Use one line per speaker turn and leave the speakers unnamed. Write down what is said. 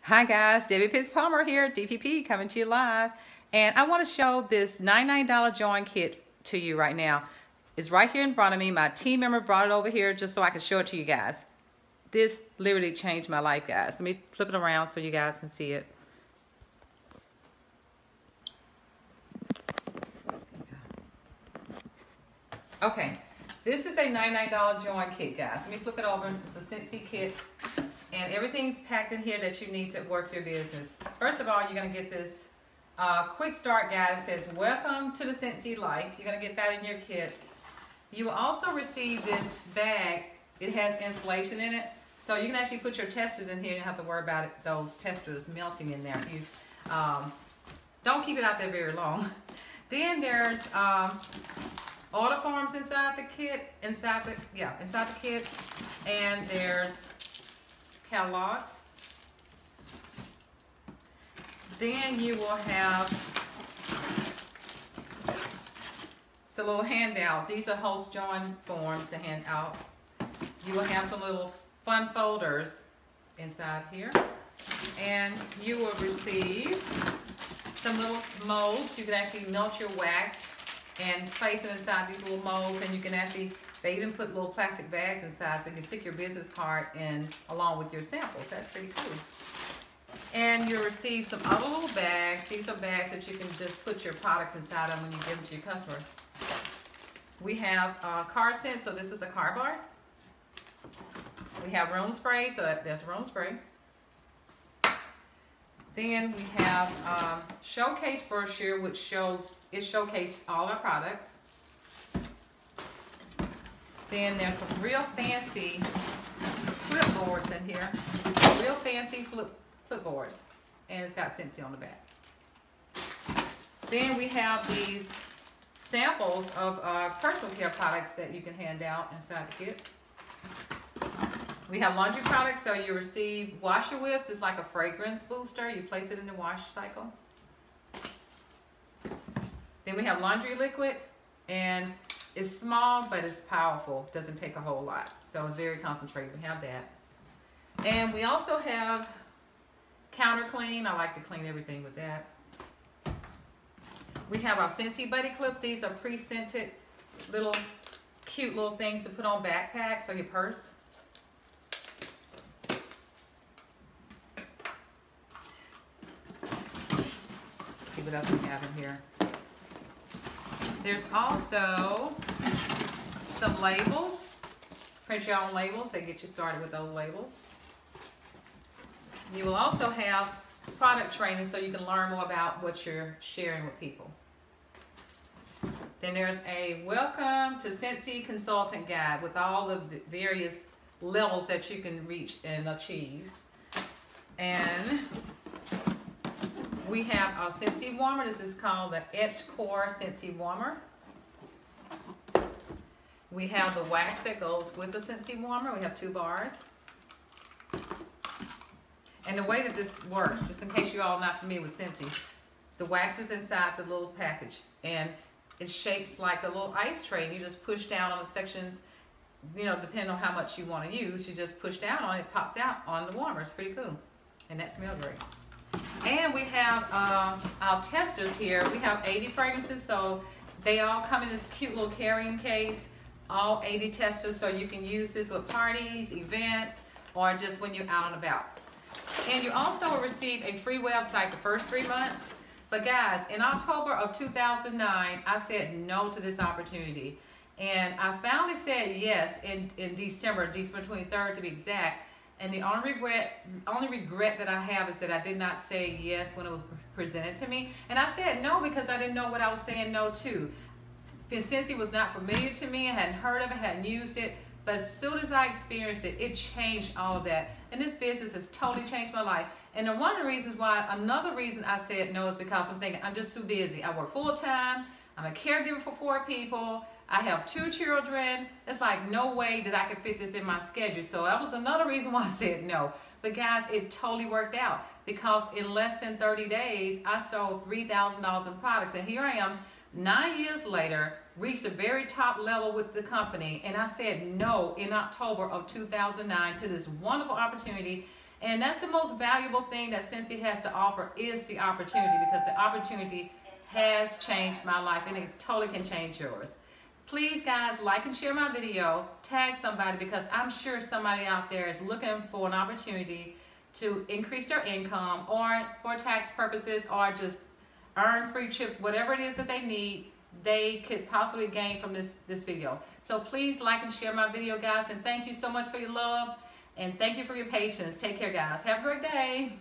Hi guys, Debbie Pitts-Palmer here, DPP, coming to you live. And I want to show this $99 join kit to you right now. It's right here in front of me. My team member brought it over here just so I can show it to you guys. This literally changed my life, guys. Let me flip it around so you guys can see it. Okay, this is a $99 join kit, guys. Let me flip it over. It's a Scentsy kit. And everything's packed in here that you need to work your business. First of all, you're going to get this quick start guide that says, welcome to the Scentsy life. You're going to get that in your kit. You will also receive this bag. It has insulation in it. So you can actually put your testers in here. You don't have to worry about those testers melting in there. You don't keep it out there very long. Then there's order forms inside the kit. Inside the kit. And there's catalogs. Then you will have some little handouts. These are host join forms to hand out. You will have some little fun folders inside here. And you will receive some little molds. You can actually melt your wax and place them inside these little molds, and you can actually, they even put little plastic bags inside so you can stick your business card in along with your samples. That's pretty cool. And you'll receive some other little bags. These are bags that you can just put your products inside of when you give them to your customers. We have car scents, so this is a car bar. We have room spray, so that's room spray. Then we have showcase brochure, which showcases all our products. Then there's some real fancy clipboards in here. Real fancy clipboards. And it's got Scentsy on the back. Then we have these samples of personal care products that you can hand out inside the kit. We have laundry products, so you receive washer whiffs. It's like a fragrance booster. You place it in the wash cycle. Then we have laundry liquid, and it's small, but it's powerful. Doesn't take a whole lot, so it's very concentrated. We have that. And we also have counter clean. I like to clean everything with that. We have our Scentsy Buddy Clips. These are pre-scented little cute little things to put on backpacks or your purse. See what else we have in here. There's also some labels. Print your own labels. They get you started with those labels. You will also have product training so you can learn more about what you're sharing with people. Then there's a welcome to Scentsy consultant guide with all the various levels that you can reach and achieve. And we have our Scentsy warmer. This is called the Etched Core Scentsy warmer. We have the wax that goes with the Scentsy warmer. We have 2 bars. And the way that this works, just in case you're all not familiar with Scentsy, the wax is inside the little package, and it's shaped like a little ice tray. And you just push down on the sections, you know, depending on how much you want to use. You just push down on it, it pops out on the warmer. It's pretty cool, and that smells great. And we have our testers here. We have 80 fragrances, so they all come in this cute little carrying case, all 80 testers, so you can use this with parties, events, or just when you're out and about. And you also will receive a free website the first 3 months. But guys, in October of 2009, I said no to this opportunity. And I finally said yes in December 23rd to be exact. And the only regret that I have is that I did not say yes when it was presented to me. And I said no because I didn't know what I was saying no to. Scentsy was not familiar to me. I hadn't heard of it, hadn't used it. But as soon as I experienced it, it changed all of that. And this business has totally changed my life. And one of the reasons why, another reason I said no is because I'm thinking I'm just too busy. I work full time. I'm a caregiver for 4 people. I have 2 children. It's like no way that I could fit this in my schedule. So that was another reason why I said no. But guys, it totally worked out because in less than 30 days, I sold $3,000 in products. And here I am 9 years later, reached the very top level with the company, and I said no in October of 2009 to this wonderful opportunity. And that's the most valuable thing that Scentsy has to offer, is the opportunity, because the opportunity has changed my life and it totally can change yours. Please guys, like and share my video, tag somebody, because I'm sure somebody out there is looking for an opportunity to increase their income, or for tax purposes, or just earn free trips, whatever it is that they need, they could possibly gain from this video. So please like and share my video, guys, and thank you so much for your love, and thank you for your patience. Take care, guys. Have a great day.